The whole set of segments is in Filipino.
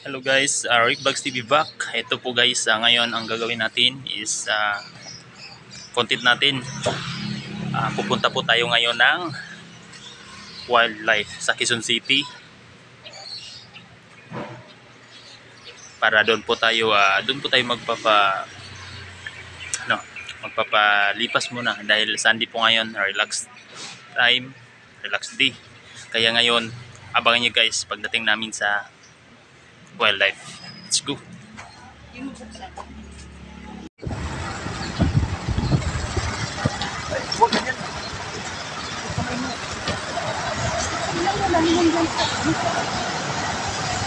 Hello guys, Rick Bugs TV back. Ito po guys, ngayon ang gagawin natin is content natin. Pupunta po tayo ngayon ng wildlife sa Quezon City. Para doon po tayo magpapalipas muna dahil Sunday po ngayon, relax time, relax day. Kaya ngayon, abangan niyo guys pagdating namin sa wildlife. Let's go.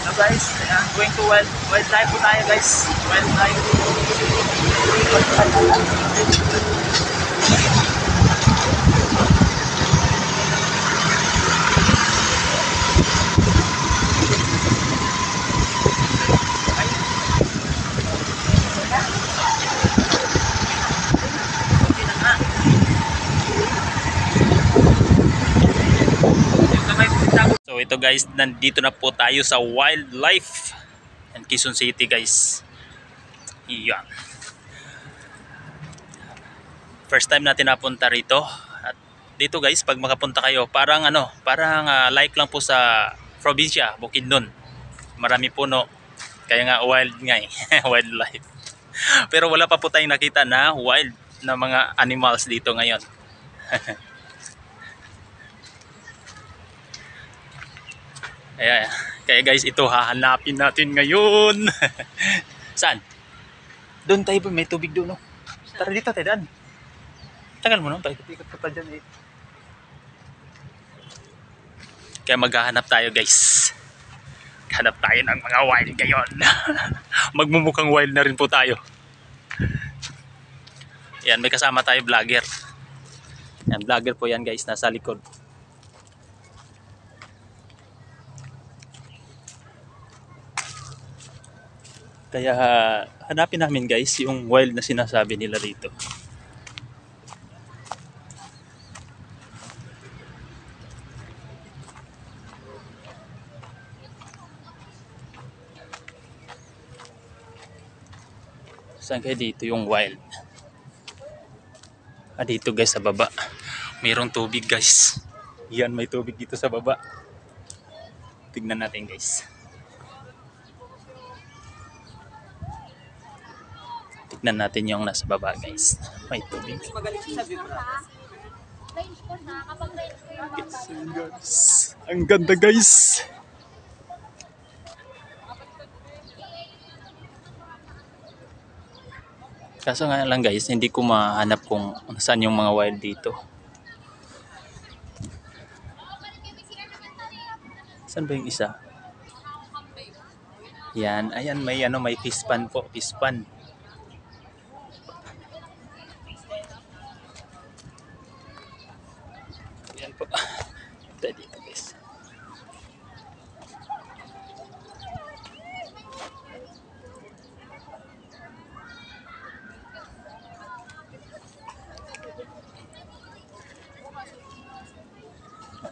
So guys, going to wildlife po tayo guys. Wildlife. So ito guys, nandito na po tayo sa wildlife in Quezon City guys. Iyan. First time natin napunta rito. At dito guys, pag makapunta kayo, parang like lang po sa probinsya, Bukidnon. Marami puno. Kaya nga wild nga eh. Wildlife. Pero wala pa po tayong nakita na wild na mga animals dito ngayon. Kaya guys, ito hahanapin natin ngayon. Saan? Doon tayo, may tubig doon, no? Tara dito tayo, Dan. Tagal mo, no? Paikot-ikot ka pa dyan, eh. Kaya maghahanap tayo, guys. Hanap tayo ng mga wild ngayon. Magmumukhang wild na rin po tayo. Yan, may kasama tayo vlogger. Yan, vlogger po yan, guys, nasa likod. Kaya hanapin namin guys yung wild na sinasabi nila rito. Saan kaya dito yung wild? Dito guys sa baba. Mayroong tubig guys. Yan, may tubig dito sa baba. Tignan natin guys. Tignan natin yung nasa baba guys. May tubig. Guys, ang ganda guys. Kaso nga lang guys, hindi ko mahanap kung saan yung mga wild dito. Saan ba yung isa? Yan, ayan may fish pan po, fish pan. Yan po. Ito dito guys.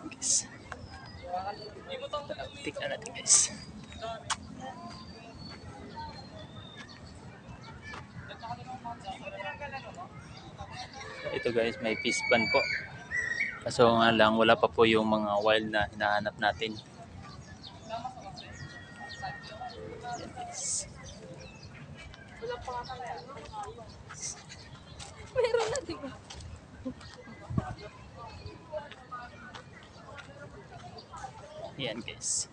Guys. Tignan natin guys. Ito guys, may fish pan po. Kaso nga lang, wala pa po yung mga wild na hinahanap natin. Yan guys. Meron na diba? Yan guys.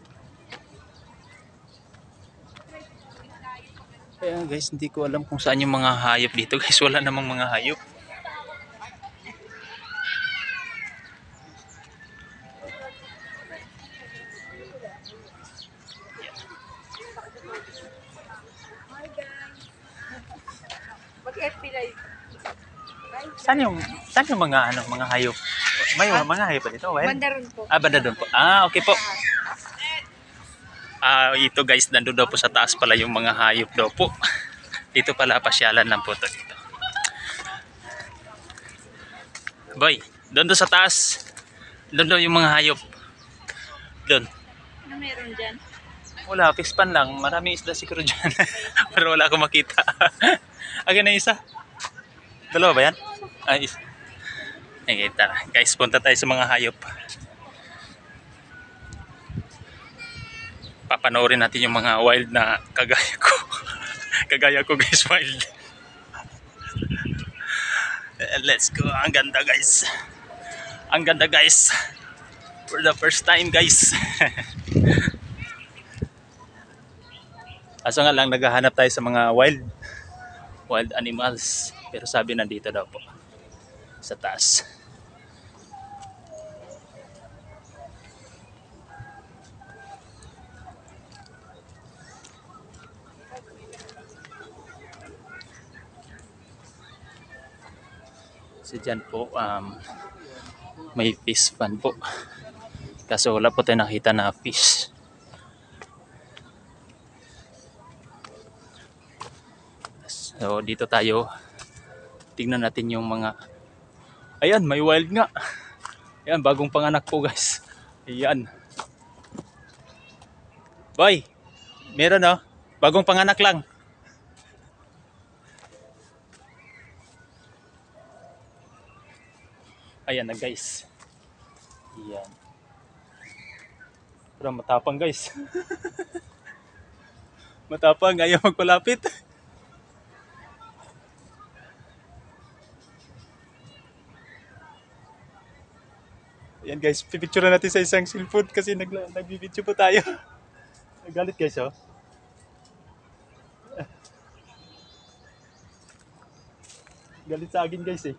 Kaya guys, hindi ko alam kung saan yung mga hayop dito guys. Wala namang mga hayop. Saan yung mga hayop? May mga hayop pa dito, well? Banda ron po. Banda doon po. Okay po. Ito guys, nandun daw po sa taas pala yung mga hayop daw po. Dito pala pasyalan lang po to dito. Boy, doon sa taas. Doon daw yung mga hayop. Doon. Ano meron dyan? Wala, fish pan lang. Maraming isda siguro dyan. Pero wala akong makita. Aga na isa. Dalawa ba yan? Ay, isa. Okay, tara. Guys, punta tayo sa mga hayop. Papanoorin natin yung mga wild na kagaya ko. Kagaya ko guys, wild. Let's go. Ang ganda guys. Ang ganda guys. For the first time guys. Aso nga lang naghahanap tayo sa mga wild animals. Pero sabi nandito daw po. Sa taas. So dyan po may fish pan po. Kaso wala po tayo nakita na fish. So dito tayo. Tingnan natin yung mga. Ayan, may wild nga. Ayan, bagong panganak po guys. Ayan. Boy, meron oh. Bagong panganak lang. Ayan na guys. Ayan. Pero matapang guys. Matapang, ayaw magpalapit. Ayan guys, pipicture natin sa isang cellphone kasi nagbibideo po tayo. Nagalit guys oh. Galit sa akin guys eh.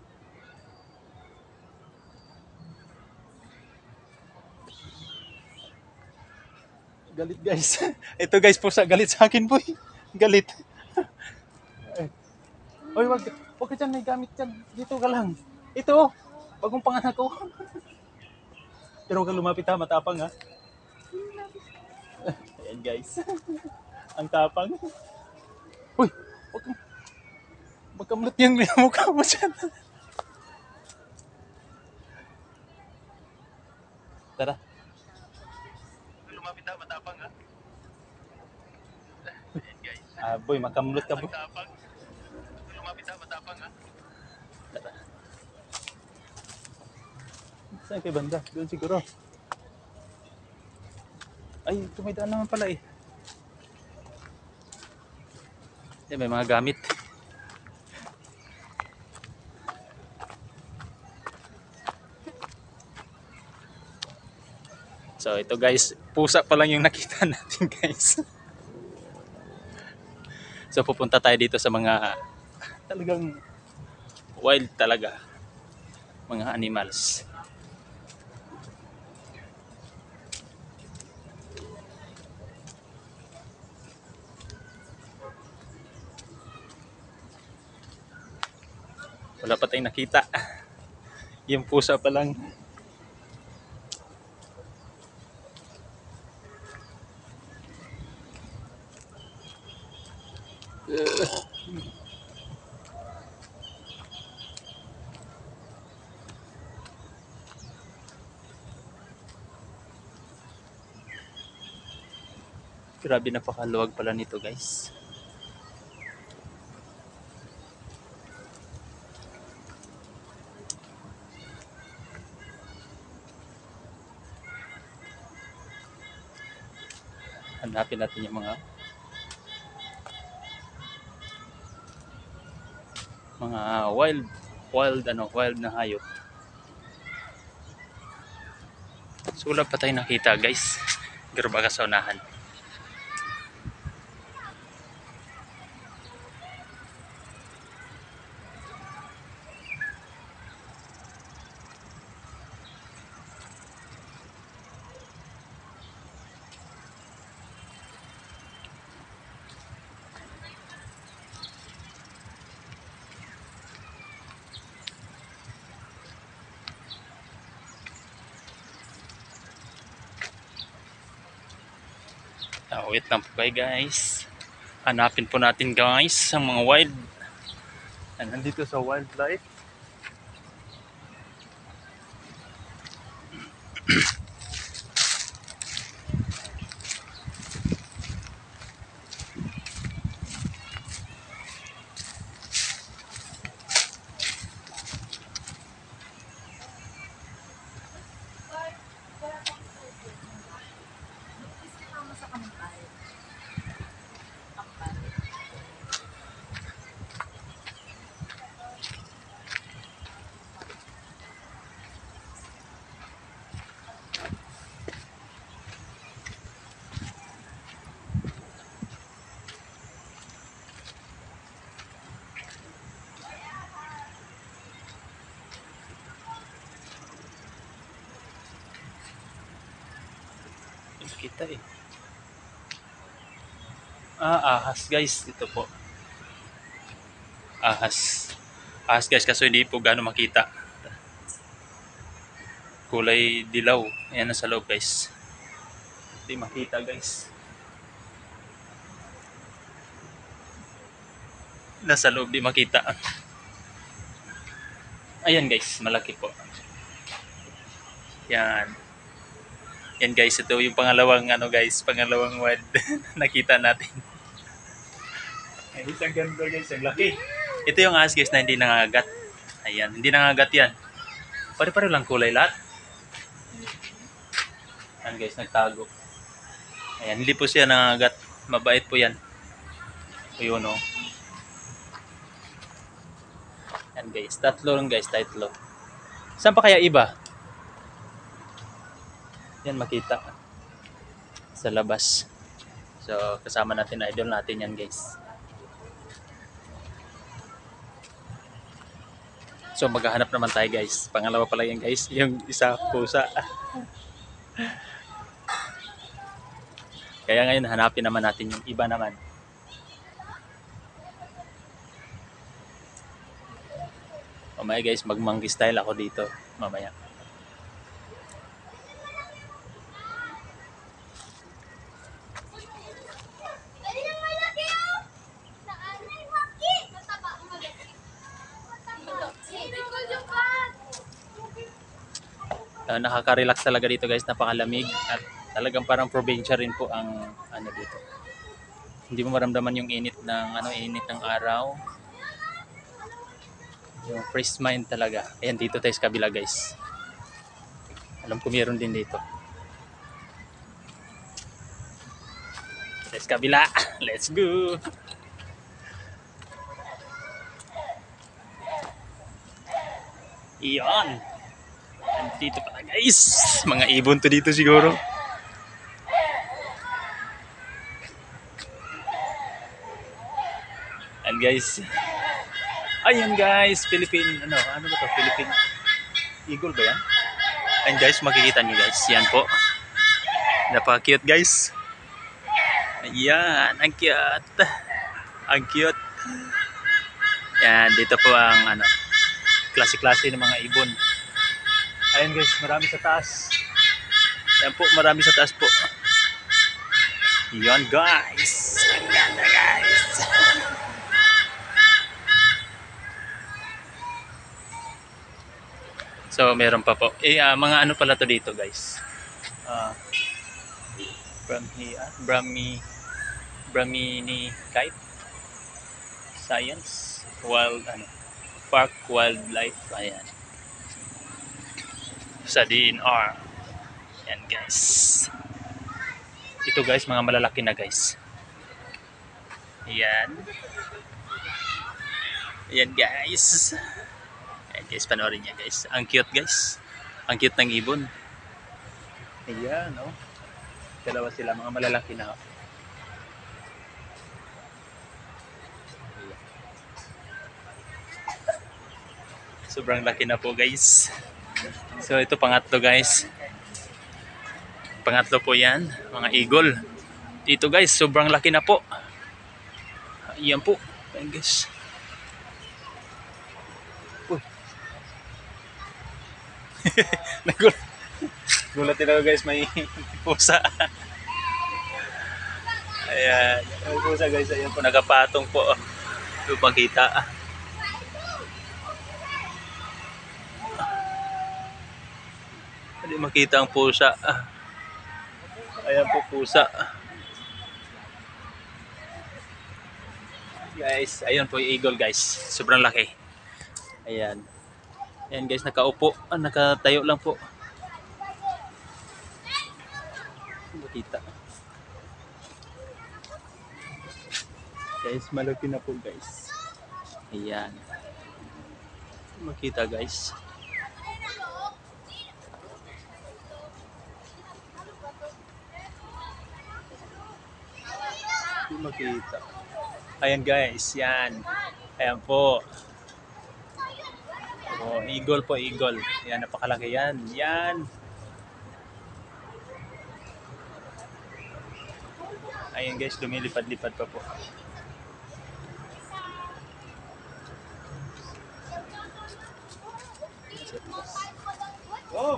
Galit guys. Ito guys po sa galit sa akin boy. Galit. Oy, wag ka dyan, may gamit dyan. Dito ka lang. Ito, bagong panganak ko. Pero huwag kang lumapit ha, matapang ha. Ayan guys. Ang tapang. Uy, huwag kang magkamlat yung mukha mo dyan. Tara. Lumapit ha, matapang ha. Ayan guys. Boy, makamulot ka boy. Lumapit ha, matapang ha. Tara. Saan kay banda? Doon siguro. Ay, tumidaan naman pala eh. Yan, may mga gamit. So ito guys, pusa pa lang yung nakita natin guys. So pupunta tayo dito sa mga talagang wild talaga. Mga animals. Wala pa tayong nakita. Yung pusa pa lang. Grabe, napakaluwag pala nito guys. Hanapin natin yung mga wild na hayop. So wala pa tayo nakita guys. Pero baka sa unahan. Wait lang po kayo guys. Hanapin po natin guys ang mga wild. Nandito sa wildlife. Kita eh. Ahas guys. Ito po. Ahas. Ahas guys, kaso hindi po gaano makita. Kulay dilaw. Ayan na sa loob guys. Hindi makita guys. Nasa loob di makita. Ayan guys, malaki po. Yan. Yan guys, ito yung pangalawang ano guys, pangalawang wild nakita natin. Ay, isang ganda guys, ang laki. Ito yung ahas guys na hindi nangagat. Ayan, hindi nangagat yan. Pare-pare lang kulay lahat. Ayan guys, nagtago. Ayan, hindi po siya nangagat. Mabait po yan. Ayun o. Ayan guys, tatlo lang guys, tatlo. Saan pa kaya iba? Yan makita sa labas. So kasama natin na idol natin yan guys. So maghahanap naman tayo guys. Pangalawa pala yan guys. Yung isa pusa. Kaya ngayon hanapin naman natin yung iba naman. Mamaya guys, mag-monkey style ako dito. Mamaya. Nakaka-relax talaga dito guys, napakalamig at talagang parang probinsya rin po ang ano dito. Hindi mo maramdaman yung init ng init ng araw. Yung fresh mind talaga. Ayan dito tayo sa kabila guys. Alam ko meron din dito. Let's kabila. Let's go. Iyon. Dito pala guys. Mga ibon to dito siguro. And guys. Ayun guys. Philippine. Ano ba to? Philippine Eagle ba yan? And guys, makikita nyo guys. Yan po. Napaka-cute guys. Ayan. Ang cute. Ang cute. Yan. Dito po ang klase-klase ng mga ibon. Ayan guys, marami sa taas. Yan po, marami sa taas po. Yan guys. Ang ganda guys. So, meron pa po. Mga ano pala to dito guys. Brahmini kite. Science. Park wildlife. Ayan. Sa DNR. Yan guys. Ito guys, mga malalaki na guys. Ayan. Ayan guys. Ayan guys, panoorin niya guys. Ang cute guys. Ang cute ng ibon. Ayan, oh. Dalawa sila, mga malalaki na. Sobrang laki na po guys. So ito pangatlo guys. Pangatlo po yan, mga eagle. Dito guys, sobrang laki na po. Ayan po. Ayan guys. Nagulat din ako guys, may pusa. Ayan. May pusa guys, ayan po, nagapatong po. Ito makita. Hindi makita ang pusa. Ayan po pusa. Guys, ayun po yung eagle guys. Sobrang laki. Ayan. Ayan guys, nakaupo. Nakatayo lang po. Makita. Guys, malaki na po guys. Ayan. Makita guys. Hindi makita. Ayan guys, yan. Ayan po. Oh, eagle po, eagle. Yan, napakalaki yan. Yan. Ayan guys, lumilipad-lipad pa po. Oh,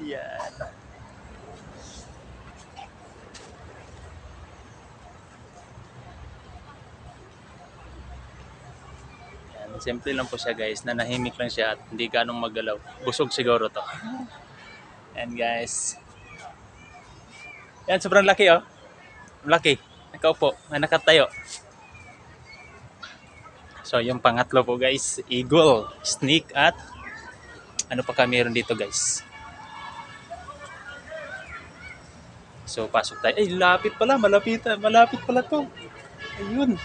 Yan. Yan, simple lang po siya guys. Nanahimik lang siya at hindi ganong magalaw. Busog siguro to. Yan guys. Yan, sobrang laki oh. Laki. Nakaupo. Nakatayo. So, yung pangatlo po guys, eagle, snake at ano pa kami meron dito guys. So, pasok tayo. Ay, lapit pala. Malapit pala to. Ayun.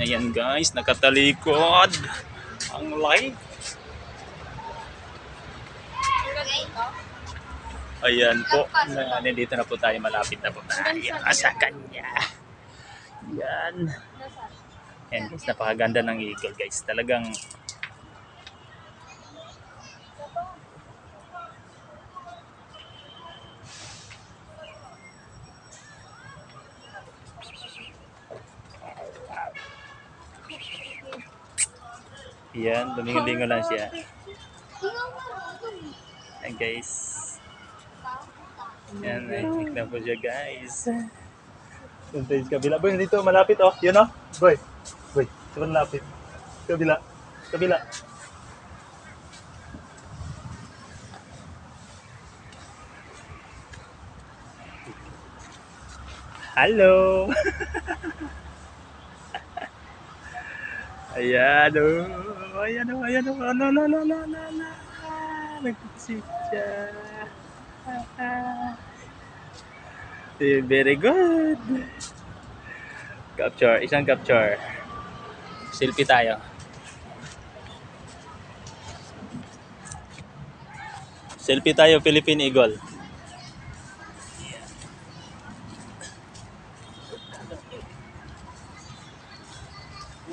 Ayan guys. Nakatalikod. Ang laki. Ayan po. Nandito na po tayo. Malapit na po tayo sa kanya. Yan. Ayan guys. Napakaganda ng eagle guys. Talagang yan, lumingo-lingo lang siya. Ayan guys. Yan, naiknik na po siya guys. Doon tayo sa kabila. Boy, dito malapit oh. Yun oh. Boy, sobrang lapit. Kabila. Hello. Ayan oh. Ayan oh. La. Nagpapasip siya. Very good. Isang capture. Selfie tayo. Selfie tayo, Philippine Eagle.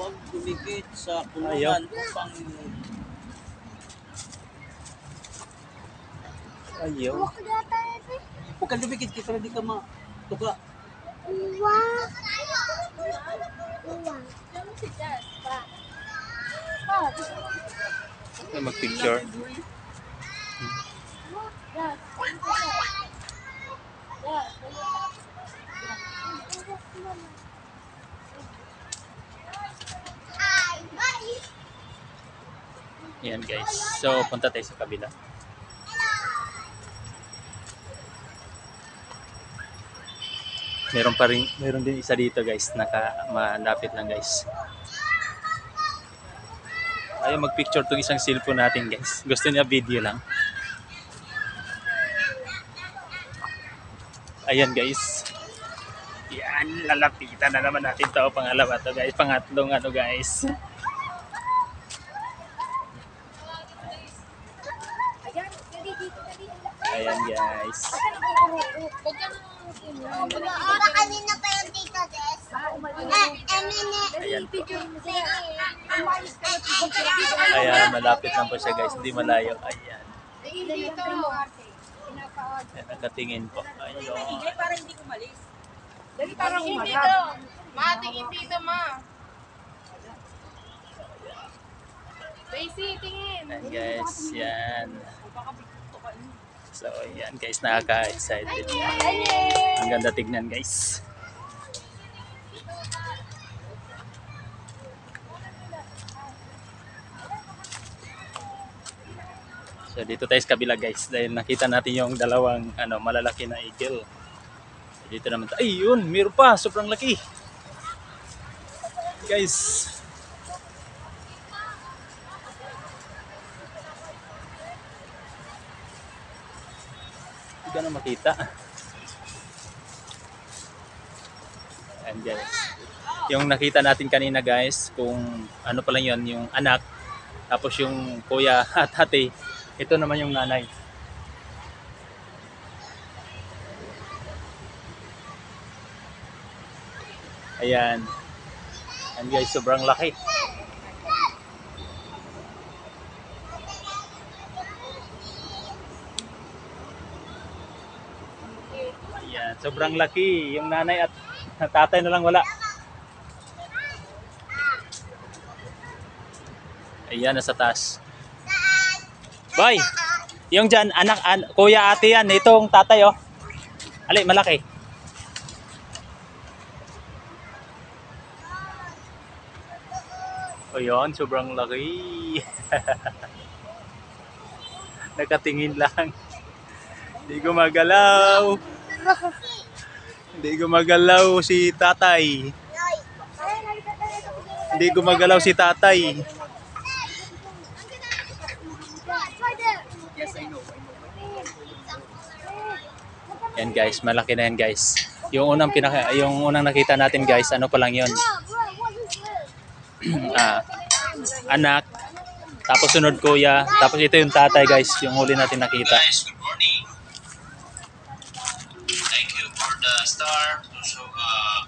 huwag dumikit sa kulungan upang Ayaw. huwag kang dumikit kasi hindi ka matuga. Mag-picture. Yan guys. So, punta tayo sa kabila. Meron din isa dito guys. Malapit lang guys. Ayaw mag-picture tong isang cellphone natin guys. Gusto niya video lang. Ayan guys. Yan, lalapitan na naman natin to. Pangalawa to guys. Pangatlong ano guys. Ayan guys. Ora kanina pa yung tito Des. Ayan, malapit lang po siya guys. Hindi malayo. Ayan. Ayan, nakatingin po. Ayun. Para hindi kumalis. Dali parang dito. Ma, tingin dito ma. Daisy, tingin. Ayan guys. Yan. So, ayan guys. Nakaka-excited. Ang ganda tignan guys. So dito tayo sa kabila guys dahil nakita natin yung dalawang malalaki na eagle. Dito naman tayo. Ayun, meron pa, sobrang laki. Guys. Hindi ka na makita. And guys, yung nakita natin kanina guys, kung ano pa lang yun, yung anak, tapos yung kuya at ate, ito naman yung nanay. Ayan. And guys, sobrang laki. Ayan, sobrang laki. Yung nanay at tatay na lang wala. Ayan, nasa taas. Boy, yung dyan, kuya ate yan, itong tatay oh. Ali, malaki. O yun, sobrang laki. Nakatingin lang. Hindi gumagalaw. Hindi gumagalaw si tatay. Hindi gumagalaw si tatay. Yes, I know. Yan guys, malaki na yan guys. Yung unang nakita natin guys, ano pa lang 'yon? Anak. Tapos sunod kuya, tapos ito yung tatay guys, yung huli natin nakita. Guys, good morning. Thank you for the star, also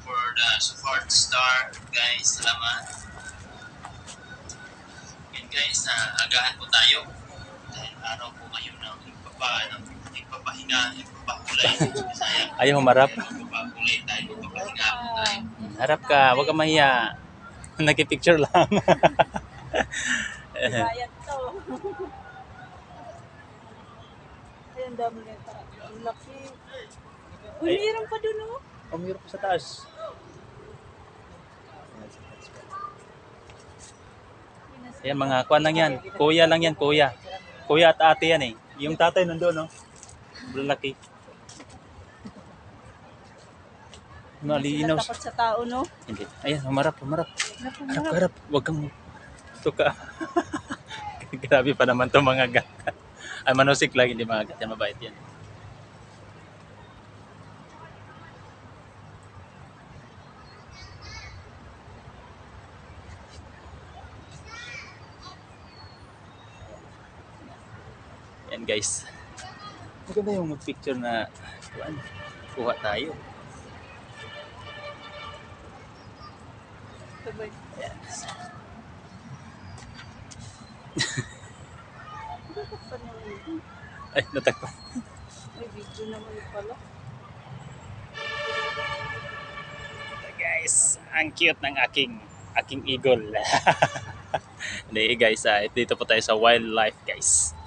for the support star, guys. Salamat. And guys, agahan po tayo. Dahil araw po ngayon ng nagpapahinga, nagpapahulay. Ayaw humarap. Nagpapahulay tayo, nagpapahinga po tayo. Harap ka, huwag ka mahiya. Nagki-picture lang. Bayad to. Ay, ang dami na ito. Ang laki. Uy, meron pa dun oh. Mayroon pa sa taas. Yan mga kuwan lang yan. Kuya lang yan, kuya. Kuya at ate yan eh. Yung tatay nandun, no? Laki. Malinaw. Takot sa tao, no? Hindi. Ayan, humarap. Harap. Huwag kang tuka. Grabe pa naman to mga gat. Ay, manusik lang, hindi mga gat. Yan, mabait yan. Yan guys. Maganda yung mag-picture na kuha tayo. Sabay. Yan. Ay, natakpan. May video naman pala. Guys, ang cute ng aking eagle. Hindi guys, dito po tayo sa wildlife guys.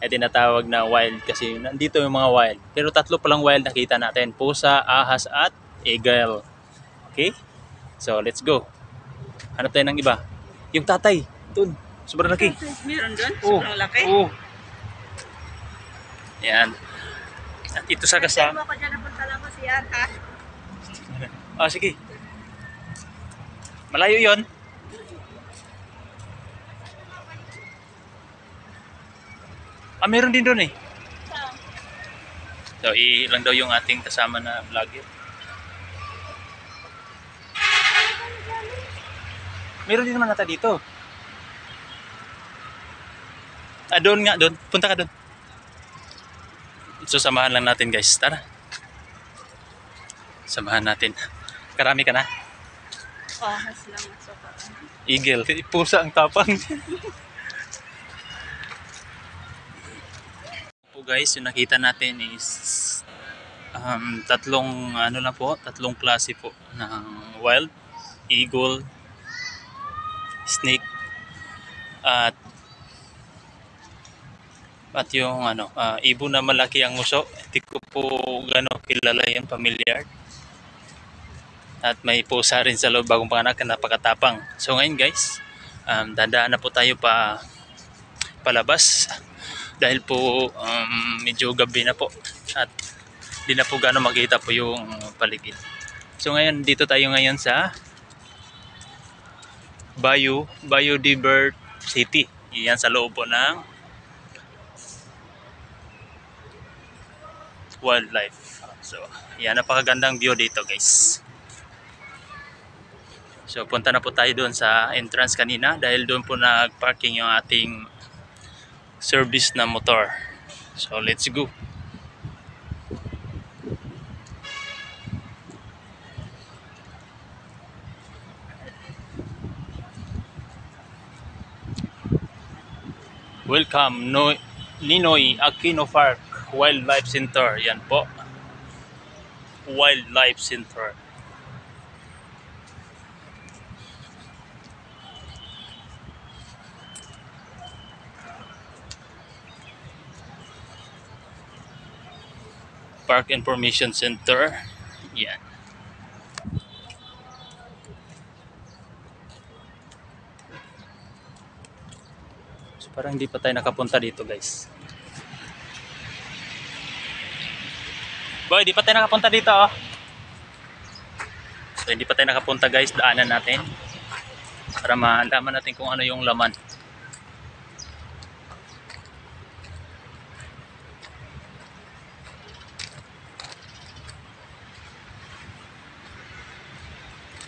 Tinatawag na wild kasi nandito yung mga wild. Pero 3 pa lang wild nakita natin. Pusa, ahas at eagle. Okay? So, let's go. Hanap tayo ng iba. Yung tatay. Doon. Sobrang laki. Meron dun? Oh, Sobrang laki? oh. Yan. At ito sa kasama. Mo ako dyan napunta lang mo siya, ha? Sige. Malayo yon. Meron din doon eh. So, ilang daw yung ating kasama na vlogger. Meron din naman nata dito. Doon nga, doon. Punta ka doon. So, samahan lang natin guys. Tara. Samahan natin. Karami ka na. Ahas lang. So, Eagle. Pusa ang tapang. Po guys, yung nakita natin is tatlong klase po ng wild eagle, snake at yung ibon na malaki ang uso. Hindi ko po kilala yan, familiar. At may pusa rin sa loob, bagong panganak na napakatapang. So ngayon guys, dadaan na po tayo pa palabas dahil po medyo gabi na po at di na po gano'ng makita po yung paligid. So ngayon dito tayo ngayon sa Biodiversity. Iyan sa loob po ng wildlife. So yan, napakagandang view dito guys. So punta na po tayo doon sa entrance kanina dahil doon po nag-parking yung ating service na motor. So let's go. Welcome Ninoy Aquino Park Wildlife Center. Yan po. Wildlife Center. Park Information Center. Yan. So parang hindi pa tayo nakapunta dito guys. Boy, di pa tayo nakapunta dito oh. So hindi pa tayo nakapunta guys, daanan natin para malaman natin kung ano yung laman.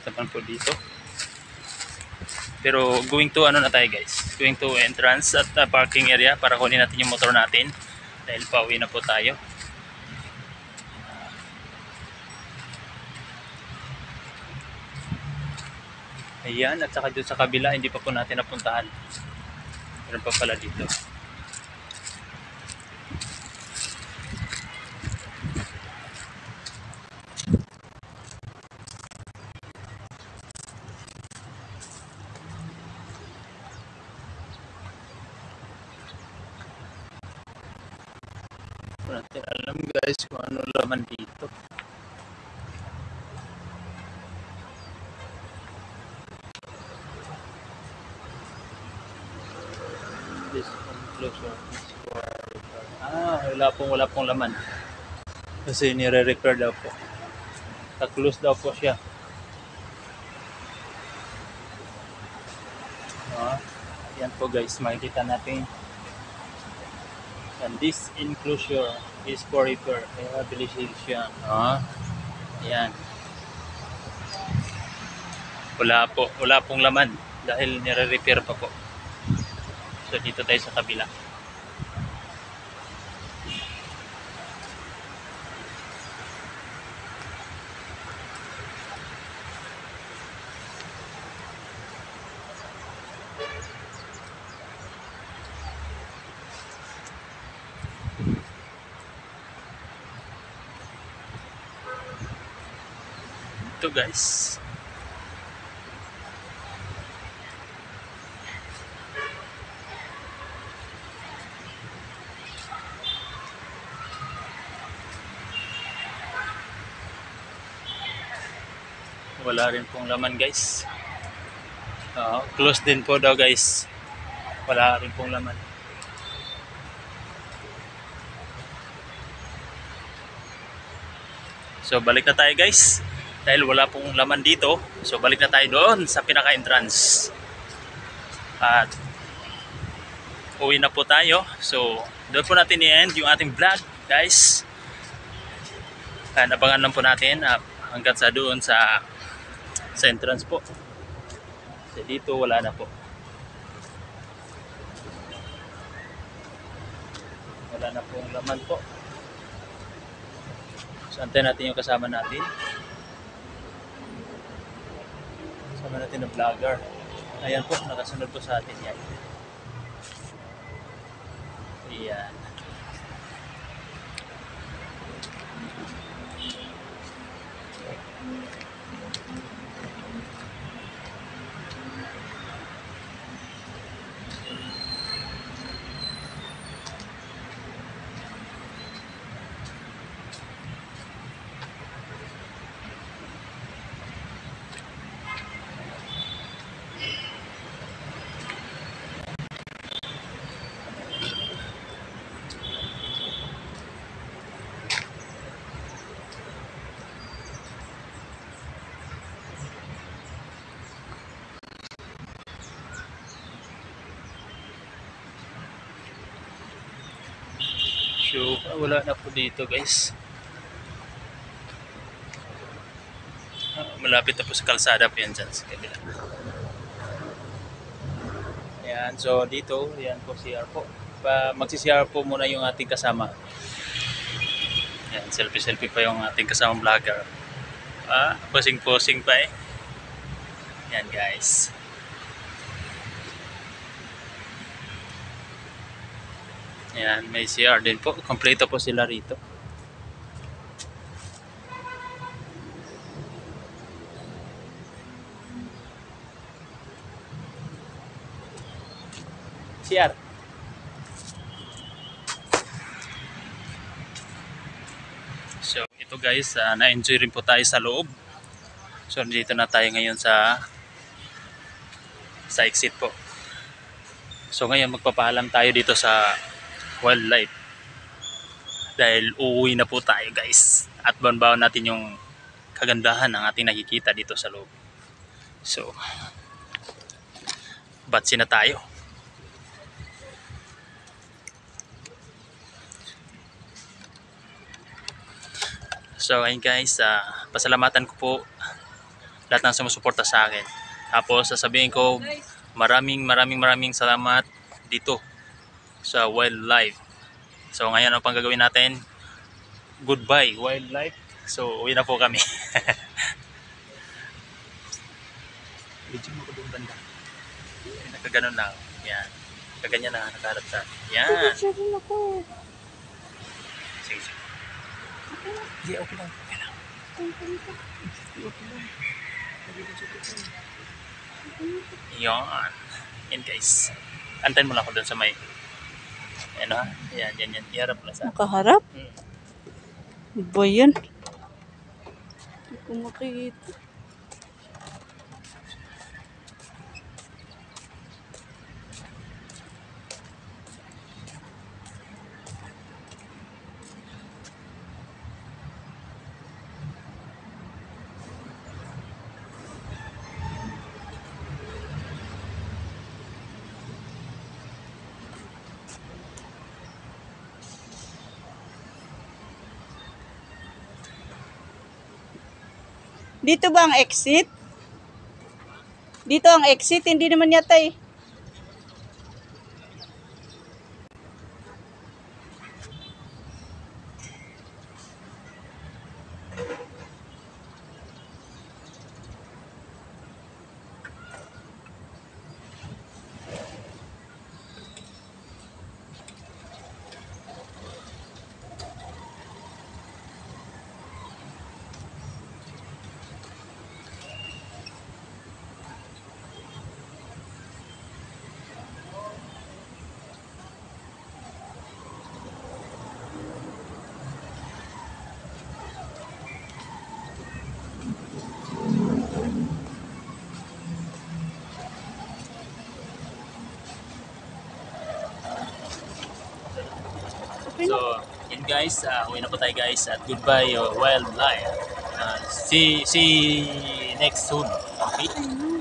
Tapan po dito. Pero going to ano na tayo guys, going to entrance at parking area para kunin natin yung motor natin dahil pauwi na po tayo. Ayan, at saka dun sa kabila hindi pa po natin napuntahan. Meron pa pala dito. Hindi natin alam guys kung ano laman dito. This enclosure is for wala pong laman. Kasi nire-repair daw po. Ka-close daw po siya. Yan po guys, makikita natin. And this enclosure is for repair, rehabilitation. Yan. Wala pong laman dahil nire-repair pa po. So dito tayo sa kabila. Ito guys. Wala rin pong laman guys. Close din po daw guys. Wala rin pong laman. So balik na tayo guys. Dahil wala pong laman dito. So balik na tayo doon sa pinaka-entrance. At uwi na po tayo. So doon po natin i-end yung ating vlog guys. Abangan lang po natin hanggang sa doon sa entrance po. So dito wala na po. Wala na pong laman po. So antayin natin yung kasama natin. Kasama natin na vlogger. Ayan po, nakasunod po sa atin yan. Ayan. So, wala na po dito guys. Malapit na po sa kalsada po yan dyan sa kabila. Ayan, so dito, yan po CR po. Magsi-CR po muna yung ating kasama. Ayan, selfie-selfie pa yung ating kasamang vlogger. Posing-posing pa eh. Ayan guys. Ayan, may CR din po. Kompleto po sila rito. CR. So, ito guys, na-enjoy rin po tayo sa loob. So, dito na tayo ngayon sa exit po. So, ngayon magpapaalam tayo dito sa wildlife. Dahil uuwi na po tayo guys. At banbawan natin yung kagandahan ng ating nakikita dito sa loob. So, batsi na tayo. So ayun guys, pasalamatan ko po lahat ng sumusuporta sa akin. Tapos sasabihin ko maraming salamat dito sa wildlife. So ngayon ang pang gagawin natin, goodbye wildlife. So uwi na po kami. Medyo mo ko doon banda. Nakaganon lang. Yan. Kaganyan na nakaharap sa akin. Yan. Sabi ako. Sige. Hindi, okay lang. Okay lang. Yan. Yan guys. Antayin mo lang ako doon sa may ano ha? Yan. Iharap lang sa Nakaharap? Hmm. Ano ba yan? Hindi ko makita. Dito ba ang exit? Dito ang exit? Hindi naman yata eh. So, yun guys, uwi na po tayo guys at goodbye wildlife. See next soon. Okay?